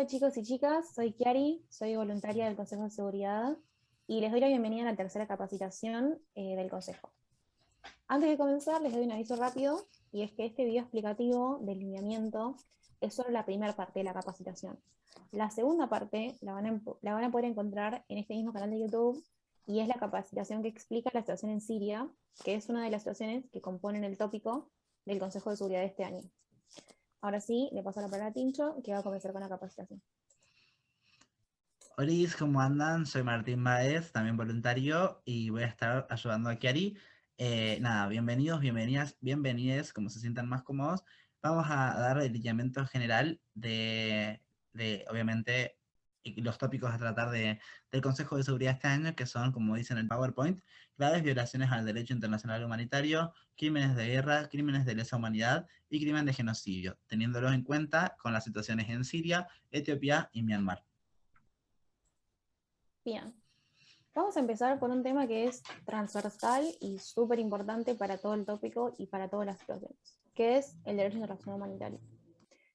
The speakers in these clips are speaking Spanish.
Hola chicos y chicas, soy Kiari, soy voluntaria del Consejo de Seguridad y les doy la bienvenida a la tercera capacitación del Consejo. Antes de comenzar les doy un aviso rápido y es que este video explicativo del lineamiento es solo la primera parte de la capacitación. La segunda parte la van a poder encontrar en este mismo canal de YouTube y es la capacitación que explica la situación en Siria, que es una de las situaciones que componen el tópico del Consejo de Seguridad de este año. Ahora sí, le paso la palabra a Tincho, que va a comenzar con la capacitación. Hola, ¿cómo andan? Soy Martín Baez, también voluntario, y voy a estar ayudando a Kiari. Nada, bienvenidos, bienvenidas, bienvenides, como se sientan más cómodos. Vamos a dar el lineamiento general obviamente, los tópicos a tratar del Consejo de Seguridad este año, que son, como dicen en el PowerPoint, graves violaciones al derecho internacional humanitario, crímenes de guerra, crímenes de lesa humanidad y crimen de genocidio, teniéndolos en cuenta con las situaciones en Siria, Etiopía y Myanmar. Bien, vamos a empezar por un tema que es transversal y súper importante para todo el tópico y para todas las situaciones, que es el derecho internacional humanitario.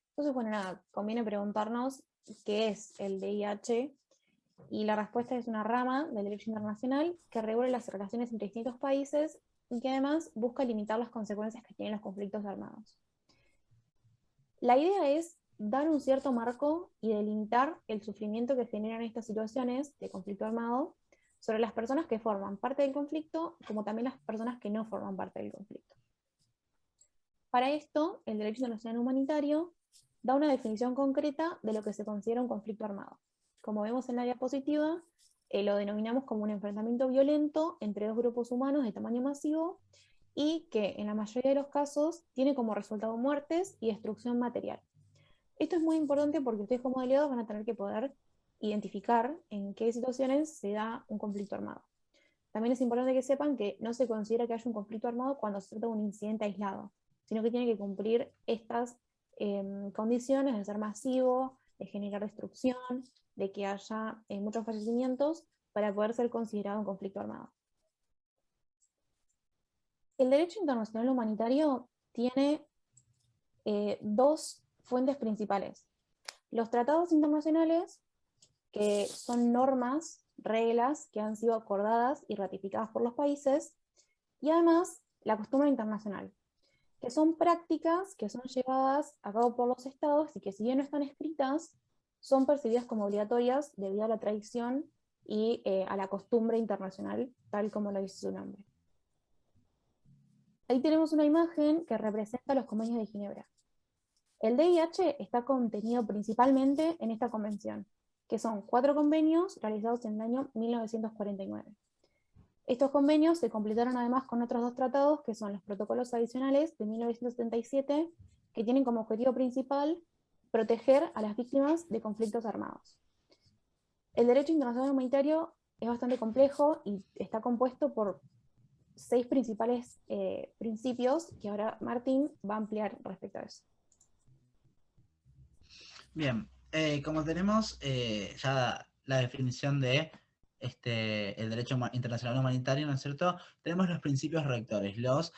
Entonces, bueno, nada, conviene preguntarnos qué es el VIH y la respuesta es una rama del derecho internacional que regula las relaciones entre distintos países y que además busca limitar las consecuencias que tienen los conflictos armados. La idea es dar un cierto marco y delimitar el sufrimiento que generan estas situaciones de conflicto armado sobre las personas que forman parte del conflicto, como también las personas que no forman parte del conflicto. Para esto, el derecho internacional humanitario da una definición concreta de lo que se considera un conflicto armado. Como vemos en la diapositiva, lo denominamos como un enfrentamiento violento entre dos grupos humanos de tamaño masivo y que en la mayoría de los casos tiene como resultado muertes y destrucción material. Esto es muy importante porque ustedes como delegados van a tener que poder identificar en qué situaciones se da un conflicto armado. También es importante que sepan que no se considera que haya un conflicto armado cuando se trata de un incidente aislado, sino que tiene que cumplir estas condiciones de ser masivo, de generar destrucción, de que haya muchos fallecimientos para poder ser considerado un conflicto armado. El derecho internacional humanitario tiene dos fuentes principales. Los tratados internacionales, que son normas, reglas que han sido acordadas y ratificadas por los países, y además la costumbre internacional, que son prácticas que son llevadas a cabo por los estados y que si bien no están escritas, son percibidas como obligatorias debido a la tradición y a la costumbre internacional, tal como lo dice su nombre. Ahí tenemos una imagen que representa los convenios de Ginebra. El VIH está contenido principalmente en esta convención, que son 4 convenios realizados en el año 1949. Estos convenios se completaron además con otros 2 tratados, que son los protocolos adicionales de 1977, que tienen como objetivo principal proteger a las víctimas de conflictos armados. El derecho internacional humanitario es bastante complejo y está compuesto por 6 principales principios que ahora Martín va a ampliar respecto a eso. Bien, como tenemos ya la definición de el derecho internacional humanitario, ¿no es cierto? Tenemos los principios rectores, los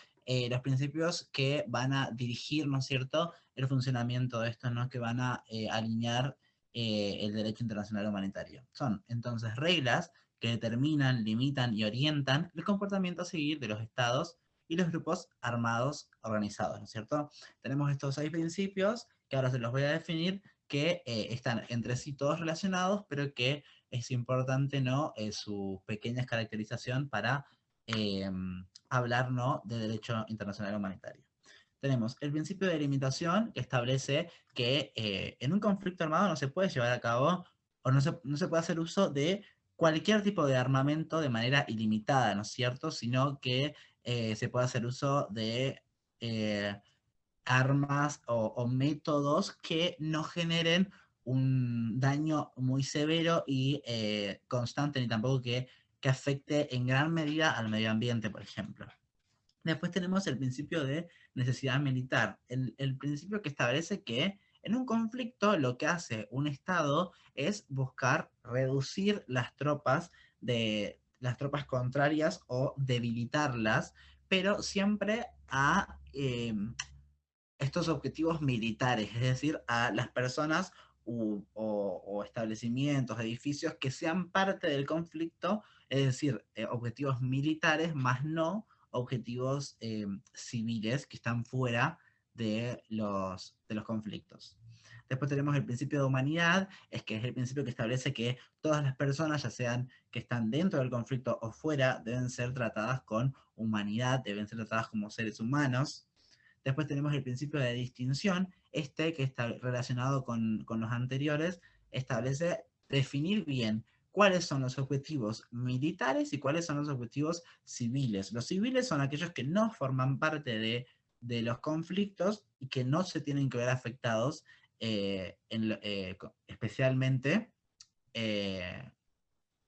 principios que van a dirigir, ¿no es cierto?, el funcionamiento de esto, ¿no?, que van a alinear el derecho internacional humanitario. Son entonces reglas que determinan, limitan y orientan el comportamiento a seguir de los estados y los grupos armados organizados, ¿no es cierto? Tenemos estos 6 principios que ahora se los voy a definir, que están entre sí todos relacionados, pero que es importante, ¿no?, su pequeña caracterización para hablar, ¿no?, de derecho internacional humanitario. Tenemos el principio de limitación, que establece que en un conflicto armado no se puede llevar a cabo o no se puede hacer uso de cualquier tipo de armamento de manera ilimitada, ¿no es cierto? Sino que se puede hacer uso de armas o métodos que no generen un daño muy severo y constante, ni tampoco que afecte en gran medida al medio ambiente, por ejemplo. Después tenemos el principio de necesidad militar, el principio que establece que en un conflicto lo que hace un Estado es buscar reducir las tropas contrarias o debilitarlas, pero siempre a estos objetivos militares, es decir, a las personas o establecimientos, edificios que sean parte del conflicto, es decir, objetivos militares, más no objetivos civiles que están fuera de los conflictos. Después tenemos el principio de humanidad, que es el principio que establece que todas las personas, ya sean que están dentro del conflicto o fuera, deben ser tratadas con humanidad, deben ser tratadas como seres humanos. Después tenemos el principio de distinción, que está relacionado con los anteriores, establece definir bien cuáles son los objetivos militares y cuáles son los objetivos civiles. Los civiles son aquellos que no forman parte de los conflictos y que no se tienen que ver afectados, especialmente,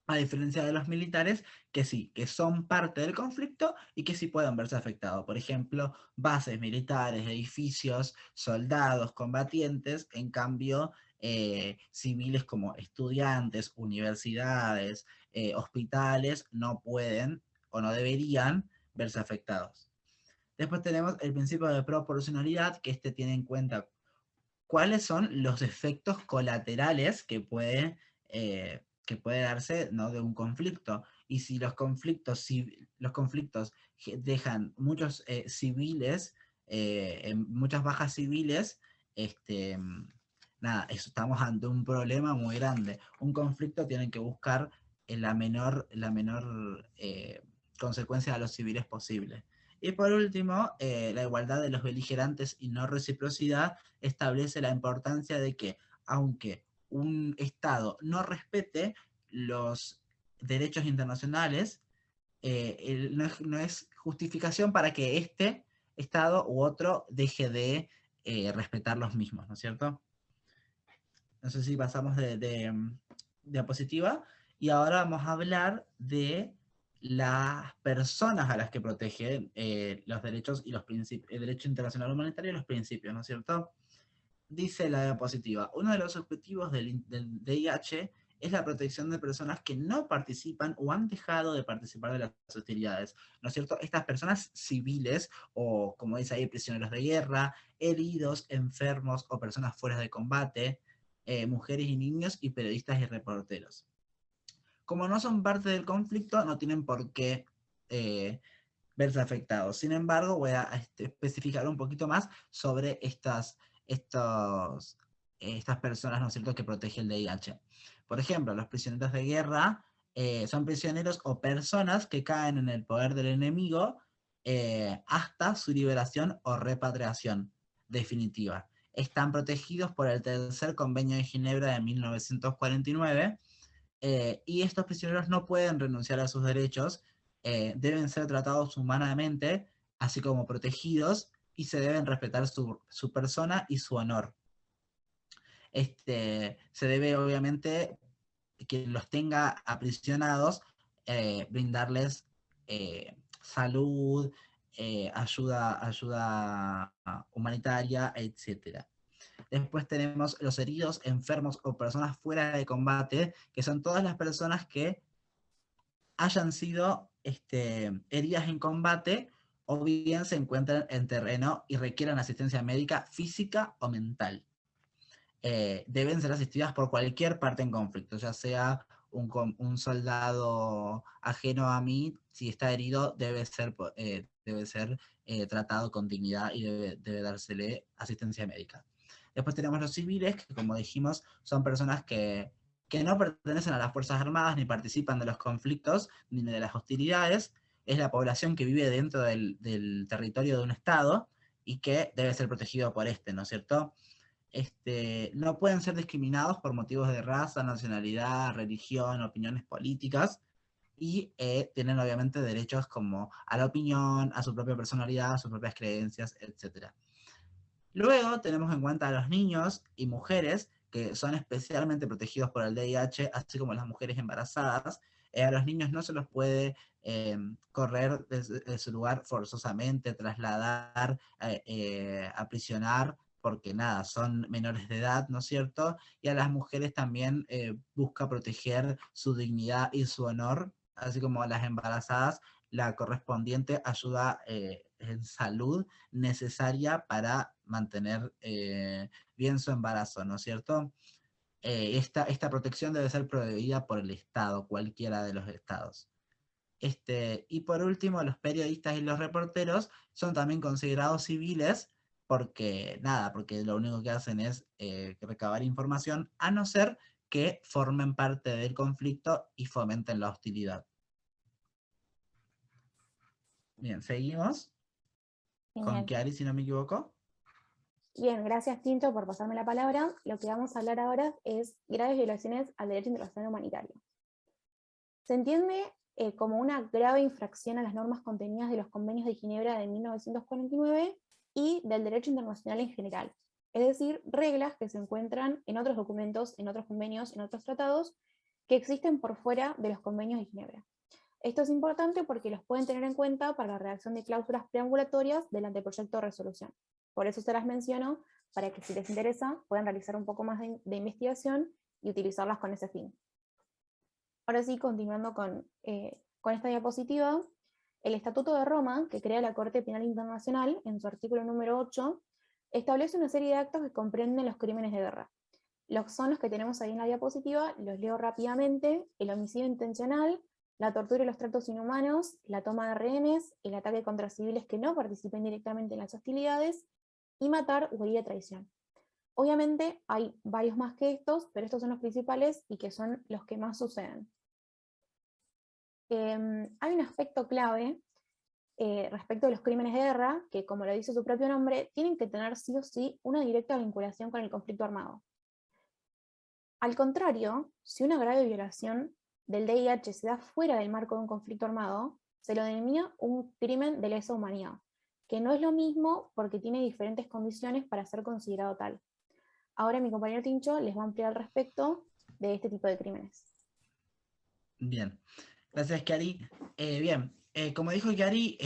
a diferencia de los militares, que sí, que son parte del conflicto y que sí pueden verse afectados. Por ejemplo, bases militares, edificios, soldados, combatientes, en cambio, civiles como estudiantes, universidades, hospitales, no pueden o no deberían verse afectados. Después tenemos el principio de proporcionalidad, que tiene en cuenta cuáles son los efectos colaterales que puede darse, ¿no?, de un conflicto. Y si los conflictos dejan muchos civiles, muchas bajas civiles, este, nada, estamos ante un problema muy grande. Un conflicto tiene que buscar la menor consecuencia a los civiles posible. Y por último, la igualdad de los beligerantes y no reciprocidad establece la importancia de que, aunque un Estado no respete los derechos internacionales, no es justificación para que este Estado u otro deje de respetar los mismos, ¿no es cierto? No sé si pasamos de diapositiva. Y ahora vamos a hablar de las personas a las que protegen los derechos y los principios, el derecho internacional humanitario y los principios, ¿no es cierto? Dice la diapositiva, uno de los objetivos del DIH es la protección de personas que no participan o han dejado de participar de las hostilidades, ¿no es cierto? Estas personas civiles, o como dice ahí, prisioneros de guerra, heridos, enfermos o personas fuera de combate, mujeres y niños y periodistas y reporteros. Como no son parte del conflicto, no tienen por qué verse afectados. Sin embargo, voy a especificar un poquito más sobre estas personas, ¿no es cierto?, que protege el DIH. Por ejemplo, los prisioneros de guerra son prisioneros o personas que caen en el poder del enemigo hasta su liberación o repatriación definitiva. Están protegidos por el Tercer Convenio de Ginebra de 1949 y estos prisioneros no pueden renunciar a sus derechos, deben ser tratados humanamente, así como protegidos, y se deben respetar su persona y su honor. Se debe, obviamente, quien los tenga aprisionados, brindarles salud, ayuda humanitaria, etc. Después tenemos los heridos, enfermos o personas fuera de combate, que son todas las personas que hayan sido heridas en combate o bien se encuentran en terreno y requieran asistencia médica física o mental. Deben ser asistidas por cualquier parte en conflicto, ya sea un soldado ajeno a mí, si está herido, debe ser tratado con dignidad y debe dársele asistencia médica. Después tenemos los civiles, que como dijimos, son personas que no pertenecen a las Fuerzas Armadas, ni participan de los conflictos, ni de las hostilidades. Es la población que vive dentro del territorio de un Estado y que debe ser protegido por ¿no es cierto? No pueden ser discriminados por motivos de raza, nacionalidad, religión, opiniones políticas, y tienen obviamente derechos como a la opinión, a su propia personalidad, a sus propias creencias, etc. Luego tenemos en cuenta a los niños y mujeres que son especialmente protegidos por el DIH, así como las mujeres embarazadas. A los niños no se los puede correr de su lugar forzosamente, trasladar, aprisionar, porque nada, son menores de edad, ¿no es cierto? Y a las mujeres también busca proteger su dignidad y su honor, así como a las embarazadas, la correspondiente ayuda en salud necesaria para mantener bien su embarazo, ¿no es cierto? esta protección debe ser proveída por el Estado, cualquiera de los estados. Y por último, los periodistas y los reporteros son también considerados civiles porque, nada, porque lo único que hacen es recabar información, a no ser que formen parte del conflicto y fomenten la hostilidad. Bien, seguimos con Genial. Kiari, si no me equivoco. Bien, gracias Tincho por pasarme la palabra. Lo que vamos a hablar ahora es graves violaciones al derecho internacional humanitario. Se entiende como una grave infracción a las normas contenidas de los convenios de Ginebra de 1949 y del derecho internacional en general. Es decir, reglas que se encuentran en otros documentos, en otros convenios, en otros tratados que existen por fuera de los convenios de Ginebra. Esto es importante porque los pueden tener en cuenta para la redacción de cláusulas preambulatorias del anteproyecto de resolución. Por eso se las menciono, para que si les interesa puedan realizar un poco más de investigación y utilizarlas con ese fin. Ahora sí, continuando con esta diapositiva, el Estatuto de Roma, que crea la Corte Penal Internacional, en su artículo número 8, establece una serie de actos que comprenden los crímenes de guerra. Son los que tenemos ahí en la diapositiva, los leo rápidamente: el homicidio intencional, la tortura y los tratos inhumanos, la toma de rehenes, el ataque contra civiles que no participen directamente en las hostilidades, y matar o herir a traición. Obviamente hay varios más que estos, pero estos son los principales y que son los que más suceden. Hay un aspecto clave respecto de los crímenes de guerra, que como lo dice su propio nombre, tienen que tener sí o sí una directa vinculación con el conflicto armado. Al contrario, si una grave violación del DIH se da fuera del marco de un conflicto armado, se lo denomina un crimen de lesa humanidad, que no es lo mismo porque tiene diferentes condiciones para ser considerado tal. Ahora mi compañero Tincho les va a ampliar al respecto de este tipo de crímenes. Bien, gracias, Kiari. Bien, como dijo Kiari,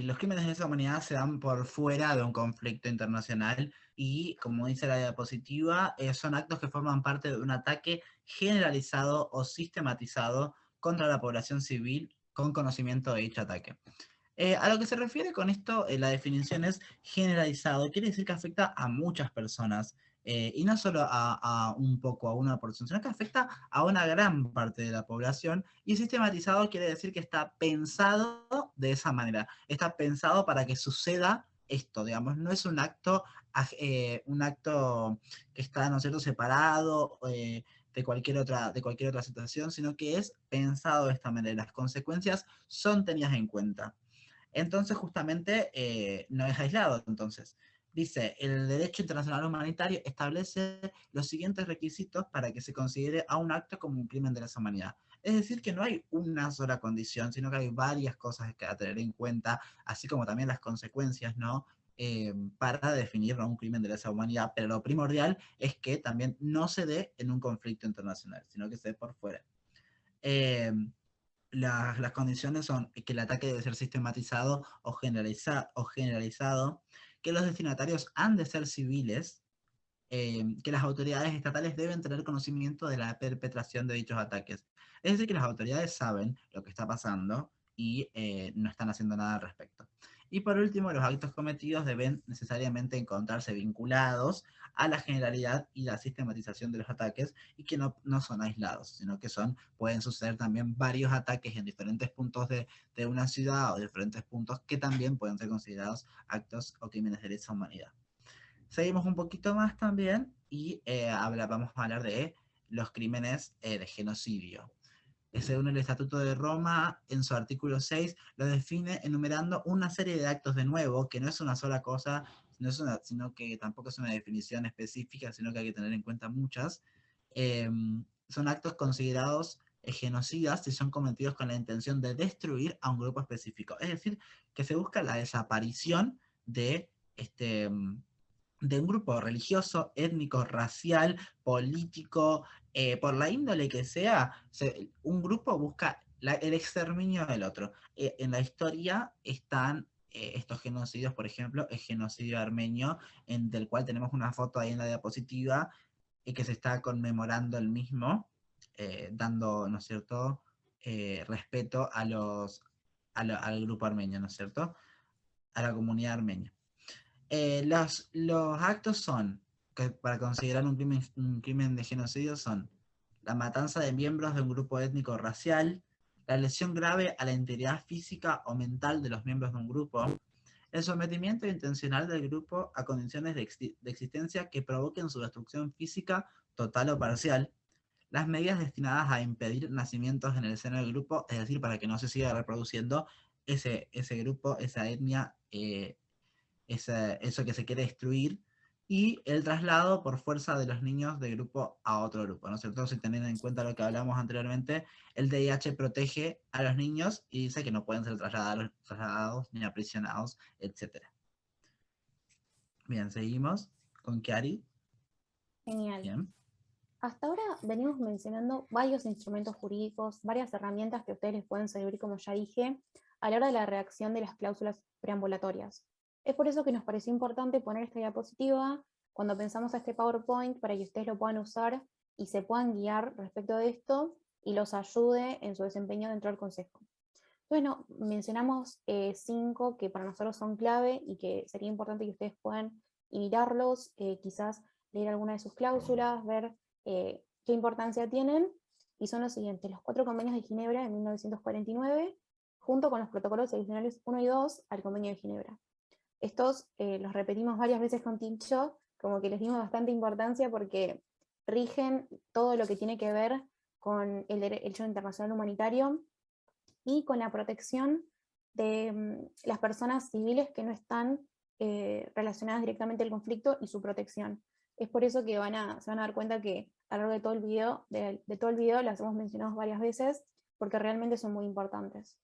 los crímenes de lesa humanidad se dan por fuera de un conflicto internacional y, como dice la diapositiva, son actos que forman parte de un ataque generalizado o sistematizado contra la población civil con conocimiento de dicho ataque. A lo que se refiere con esto, la definición es generalizado, quiere decir que afecta a muchas personas, y no solo a un poco, a una porción, sino que afecta a una gran parte de la población, y sistematizado quiere decir que está pensado de esa manera, está pensado para que suceda esto, digamos, no es un acto que está, ¿no es cierto?, separado, de cualquier otra situación, sino que es pensado de esta manera. Las consecuencias son tenidas en cuenta. Entonces, justamente, no es aislado. Entonces, dice, el derecho internacional humanitario establece los siguientes requisitos para que se considere a un acto como un crimen de lesa humanidad. Es decir, que no hay una sola condición, sino que hay varias cosas que a tener en cuenta, así como también las consecuencias, ¿no? Para definir un crimen de lesa humanidad, pero lo primordial es que también no se dé en un conflicto internacional, sino que se dé por fuera. Eh, las condiciones son que el ataque debe ser sistematizado o generalizado, que los destinatarios han de ser civiles, que las autoridades estatales deben tener conocimiento de la perpetración de dichos ataques. Es decir, que las autoridades saben lo que está pasando y no están haciendo nada al respecto. Y por último, los actos cometidos deben necesariamente encontrarse vinculados a la generalidad y la sistematización de los ataques, y que no son aislados, sino que pueden suceder también varios ataques en diferentes puntos de una ciudad o diferentes puntos que también pueden ser considerados actos o crímenes de lesa humanidad. Seguimos un poquito más también y vamos a hablar de los crímenes de genocidio. Según el Estatuto de Roma, en su artículo 6, lo define enumerando una serie de actos de nuevo, que no es una sola cosa, sino que tampoco es una definición específica, sino que hay que tener en cuenta muchas. Eh, Son actos considerados genocidas si son cometidos con la intención de destruir a un grupo específico. Es decir, que se busca la desaparición de un grupo religioso, étnico, racial, político, por la índole que sea, un grupo busca el exterminio del otro. En la historia están estos genocidios, por ejemplo, el genocidio armenio, del cual tenemos una foto ahí en la diapositiva, y que se está conmemorando el mismo, dando, ¿no es cierto?, respeto al grupo armenio, ¿no es cierto?, a la comunidad armenia. Los actos son para considerar un crimen de genocidio son la matanza de miembros de un grupo étnico o racial, la lesión grave a la integridad física o mental de los miembros de un grupo, el sometimiento intencional del grupo a condiciones de existencia que provoquen su destrucción física total o parcial, las medidas destinadas a impedir nacimientos en el seno del grupo, es decir, para que no se siga reproduciendo ese grupo, esa etnia, eso que se quiere destruir, y el traslado por fuerza de los niños de grupo a otro grupo, ¿no es cierto? Si teniendo en cuenta lo que hablamos anteriormente, el DIH protege a los niños y dice que no pueden ser trasladados ni aprisionados, etc. Bien, seguimos con Kiari. Genial. Bien. Hasta ahora venimos mencionando varios instrumentos jurídicos, varias herramientas que a ustedes les pueden servir, como ya dije, a la hora de la redacción de las cláusulas preambulatorias. Es por eso que nos pareció importante poner esta diapositiva cuando pensamos a este PowerPoint para que ustedes lo puedan usar y se puedan guiar respecto de esto y los ayude en su desempeño dentro del Consejo. Bueno, mencionamos 5 que para nosotros son clave y que sería importante que ustedes puedan mirarlos, quizás leer alguna de sus cláusulas, ver qué importancia tienen, y son los siguientes: los 4 convenios de Ginebra de 1949, junto con los protocolos adicionales 1 y 2 al convenio de Ginebra. Estos los repetimos varias veces con Tincho, como que les dimos bastante importancia porque rigen todo lo que tiene que ver con el derecho internacional humanitario y con la protección de las personas civiles que no están relacionadas directamente al conflicto y su protección. Es por eso que se van a dar cuenta que a lo largo de todo el video, las hemos mencionado varias veces, porque realmente son muy importantes.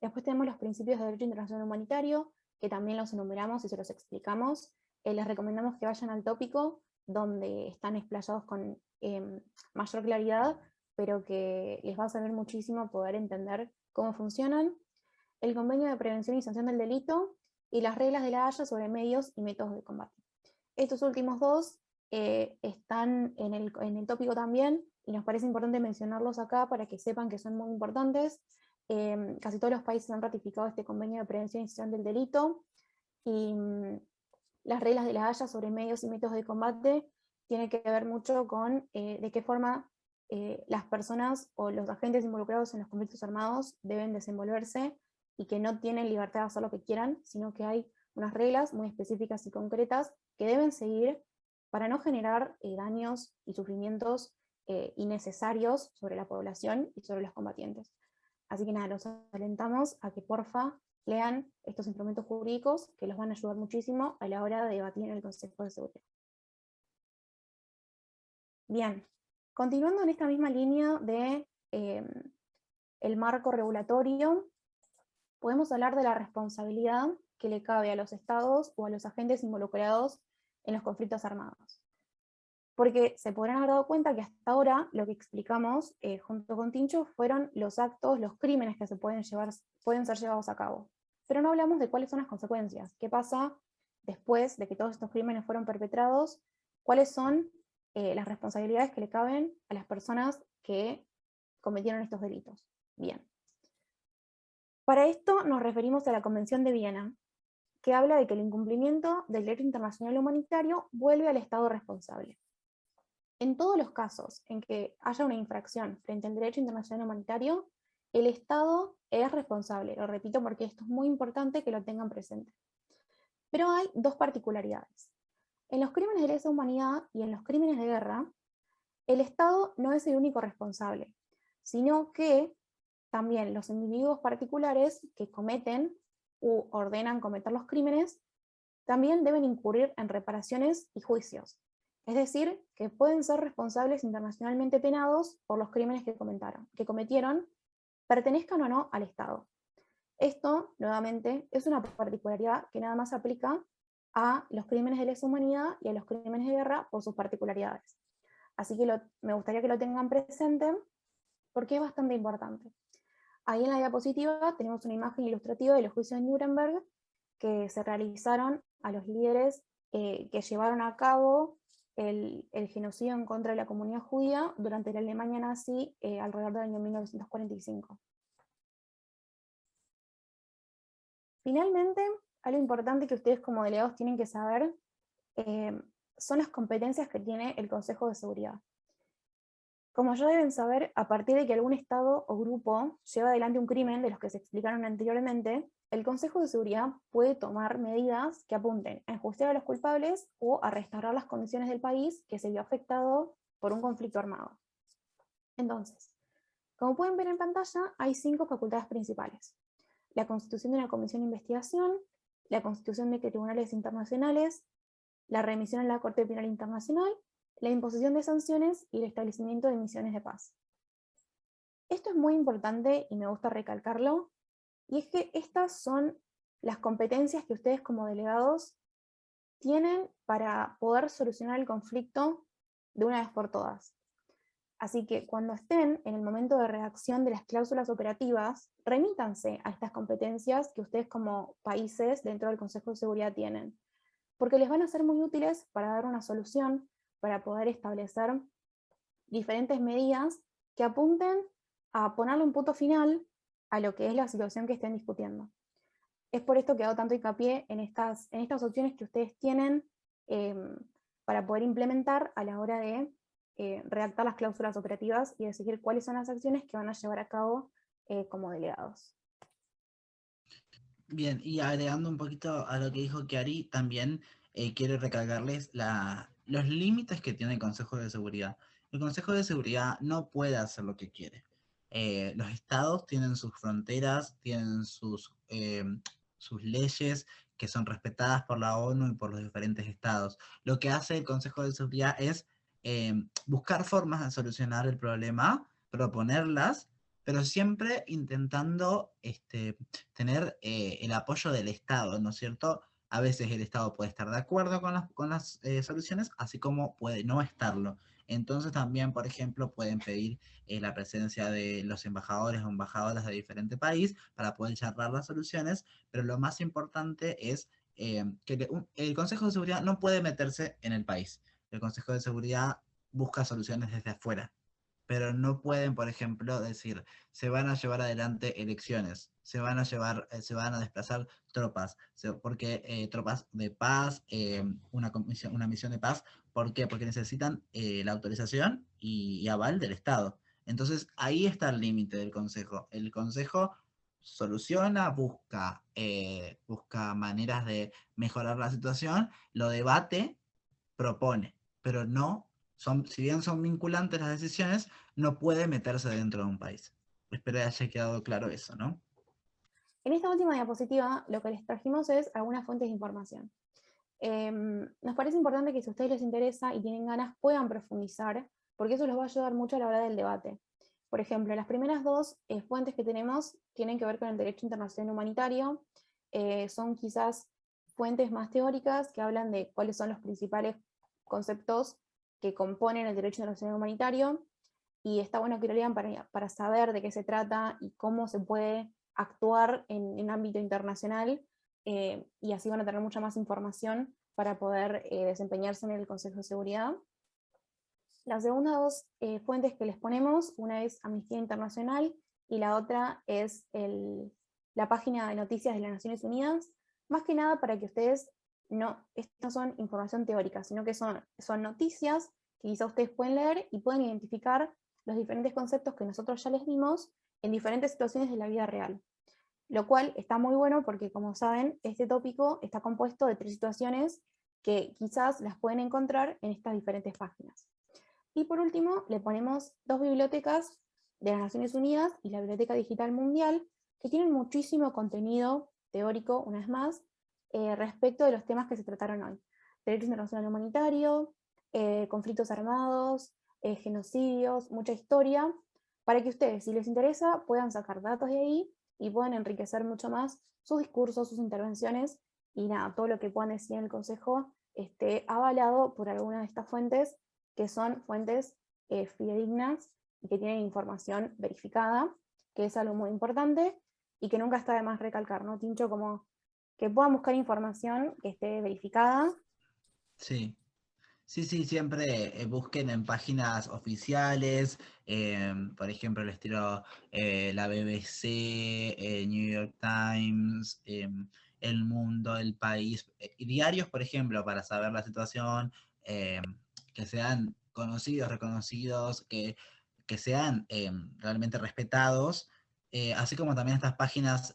Después tenemos los principios de derecho internacional humanitario, que también los enumeramos y se los explicamos. Les recomendamos que vayan al tópico, donde están explayados con mayor claridad, pero que les va a servir muchísimo poder entender cómo funcionan. El convenio de prevención y sanción del delito y las reglas de la Haya sobre medios y métodos de combate. Estos últimos dos están en el tópico también, y nos parece importante mencionarlos acá para que sepan que son muy importantes. Casi todos los países han ratificado este convenio de prevención y sanción del delito, y las reglas de la Haya sobre medios y métodos de combate tienen que ver mucho con de qué forma las personas o los agentes involucrados en los conflictos armados deben desenvolverse, y que no tienen libertad de hacer lo que quieran, sino que hay unas reglas muy específicas y concretas que deben seguir para no generar daños y sufrimientos innecesarios sobre la población y sobre los combatientes. Así que nada, los alentamos a que porfa lean estos instrumentos jurídicos, que los van a ayudar muchísimo a la hora de debatir en el Consejo de Seguridad. Bien, continuando en esta misma línea de el marco regulatorio, podemos hablar de la responsabilidad que le cabe a los estados o a los agentes involucrados en los conflictos armados. Porque se podrán haber dado cuenta que hasta ahora lo que explicamos junto con Tincho fueron los actos, los crímenes que pueden ser llevados a cabo. Pero no hablamos de cuáles son las consecuencias. ¿Qué pasa después de que todos estos crímenes fueron perpetrados? ¿Cuáles son las responsabilidades que le caben a las personas que cometieron estos delitos? Bien. Para esto nos referimos a la Convención de Viena, que habla de que el incumplimiento del derecho internacional humanitario vuelve al Estado responsable. En todos los casos en que haya una infracción frente al derecho internacional humanitario, el Estado es responsable. Lo repito porque esto es muy importante que lo tengan presente. Pero hay 2 particularidades. En los crímenes de lesa humanidad y en los crímenes de guerra, el Estado no es el único responsable, sino que también los individuos particulares que cometen u ordenan cometer los crímenes también deben incurrir en reparaciones y juicios. Es decir, que pueden ser responsables internacionalmente penados por los crímenes que cometieron, pertenezcan o no al Estado. Esto, nuevamente, es una particularidad que nada más aplica a los crímenes de lesa humanidad y a los crímenes de guerra por sus particularidades. Así que me gustaría que lo tengan presente porque es bastante importante. Ahí en la diapositiva tenemos una imagen ilustrativa de los juicios de Nuremberg que se realizaron a los líderes que llevaron a cabo el genocidio en contra de la comunidad judía durante la Alemania nazi alrededor del año 1945. Finalmente, algo importante que ustedes como delegados tienen que saber son las competencias que tiene el Consejo de Seguridad. Como ya deben saber, a partir de que algún Estado o grupo lleva adelante un crimen de los que se explicaron anteriormente, el Consejo de Seguridad puede tomar medidas que apunten a enjuiciar a los culpables o a restaurar las condiciones del país que se vio afectado por un conflicto armado. Entonces, como pueden ver en pantalla, hay 5 facultades principales: la constitución de una comisión de investigación, la constitución de tribunales internacionales, la remisión a la Corte Penal Internacional, la imposición de sanciones y el establecimiento de misiones de paz. Esto es muy importante y me gusta recalcarlo, y es que estas son las competencias que ustedes como delegados tienen para poder solucionar el conflicto de una vez por todas. Así que cuando estén en el momento de redacción de las cláusulas operativas, remítanse a estas competencias que ustedes como países dentro del Consejo de Seguridad tienen, porque les van a ser muy útiles para dar una solución, para poder establecer diferentes medidas que apunten a ponerle un punto final a lo que es la situación que estén discutiendo. Es por esto que hago tanto hincapié en estas opciones que ustedes tienen eh, para poder implementar a la hora de redactar las cláusulas operativas y decidir cuáles son las acciones que van a llevar a cabo como delegados. Bien, y agregando un poquito a lo que dijo Kiari, también quiero recalcarles los límites que tiene el Consejo de Seguridad. El Consejo de Seguridad no puede hacer lo que quiere. Los estados tienen sus fronteras, tienen sus leyes que son respetadas por la ONU y por los diferentes estados. Lo que hace el Consejo de Seguridad es buscar formas de solucionar el problema, proponerlas, pero siempre intentando tener el apoyo del Estado, ¿no es cierto? A veces el Estado puede estar de acuerdo con las soluciones, así como puede no estarlo. Entonces también, por ejemplo, pueden pedir la presencia de los embajadores o embajadoras de diferente país para poder charlar las soluciones, pero lo más importante es que el Consejo de Seguridad no puede meterse en el país. El Consejo de Seguridad busca soluciones desde afuera, pero no pueden, por ejemplo, decir, se van a llevar adelante elecciones, se van a desplazar tropas, porque tropas de paz, una misión de paz, ¿por qué? Porque necesitan la autorización y aval del Estado. Entonces ahí está el límite del Consejo. El Consejo soluciona, busca maneras de mejorar la situación, lo debate, propone, pero no si bien son vinculantes las decisiones, no puede meterse dentro de un país. Espero que haya quedado claro eso, ¿no? En esta última diapositiva, lo que les trajimos es algunas fuentes de información. Nos parece importante que si a ustedes les interesa y tienen ganas, puedan profundizar, porque eso los va a ayudar mucho a la hora del debate. Por ejemplo, las primeras 2 fuentes que tenemos tienen que ver con el derecho internacional humanitario, son quizás fuentes más teóricas que hablan de cuáles son los principales conceptos que componen el derecho internacional humanitario, y está bueno que lo lean para saber de qué se trata y cómo se puede actuar en ámbito internacional, y así van a tener mucha más información para poder desempeñarse en el Consejo de Seguridad. Las segundas 2 fuentes que les ponemos, una es Amnistía Internacional y la otra es la página de noticias de las Naciones Unidas, más que nada para que ustedes estas son información teórica, sino que son noticias que quizá ustedes pueden leer y pueden identificar los diferentes conceptos que nosotros ya les dimos en diferentes situaciones de la vida real. Lo cual está muy bueno porque, como saben, este tópico está compuesto de 3 situaciones que quizás las pueden encontrar en estas diferentes páginas. Y por último, le ponemos 2 bibliotecas de las Naciones Unidas y la Biblioteca Digital Mundial, que tienen muchísimo contenido teórico, una vez más, respecto de los temas que se trataron hoy. Derecho internacional humanitario, conflictos armados, genocidios, mucha historia, para que ustedes, si les interesa, puedan sacar datos de ahí y puedan enriquecer mucho más sus discursos, sus intervenciones, y nada, todo lo que puedan decir en el Consejo esté avalado por alguna de estas fuentes, que son fuentes fidedignas y que tienen información verificada, que es algo muy importante y que nunca está de más recalcar, ¿no, Tincho? Como que puedan buscar información que esté verificada. Sí. Sí, sí, siempre busquen en páginas oficiales, por ejemplo, el estilo la BBC, New York Times, El Mundo, El País, y diarios, por ejemplo, para saber la situación, que sean conocidos, reconocidos, que sean realmente respetados, así como también estas páginas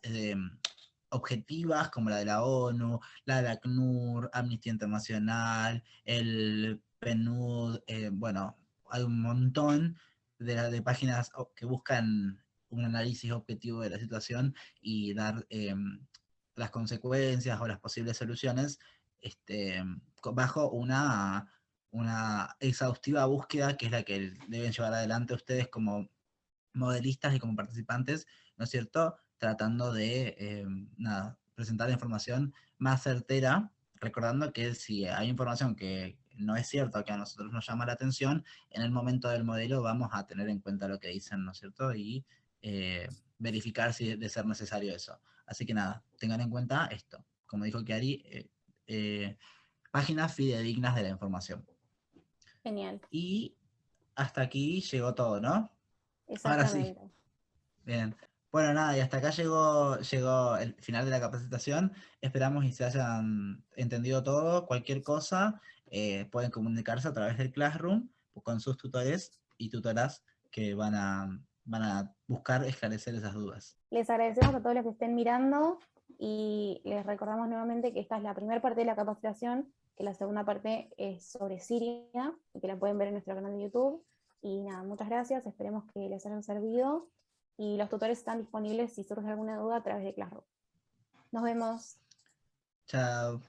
objetivas como la de la ONU, la de la ACNUR, Amnistía Internacional, el PNUD, bueno, hay un montón de páginas que buscan un análisis objetivo de la situación y dar las consecuencias o las posibles soluciones este, bajo una exhaustiva búsqueda que es la que deben llevar adelante ustedes como modelistas y como participantes, ¿no es cierto? Tratando de, nada, presentar la información más certera, recordando que si hay información que no es cierta o que a nosotros nos llama la atención, en el momento del modelo vamos a tener en cuenta lo que dicen, ¿no es cierto? Y verificar si de ser necesario eso. Así que nada, tengan en cuenta esto. Como dijo Kiari, páginas fidedignas de la información. Genial, Y hasta aquí llegó todo, ¿no? Ahora sí. exactamente. Bien. Bueno, nada, y hasta acá llegó el final de la capacitación. Esperamos y se hayan entendido todo. Cualquier cosa, pueden comunicarse a través del Classroom con sus tutores y tutoras que van a buscar esclarecer esas dudas. Les agradecemos a todos los que estén mirando y les recordamos nuevamente que esta es la primera parte de la capacitación, que la segunda parte es sobre Siria y que la pueden ver en nuestro canal de YouTube. Y nada, muchas gracias, esperemos que les hayan servido y los tutores están disponibles si surge alguna duda a través de Classroom. Nos vemos. Chao.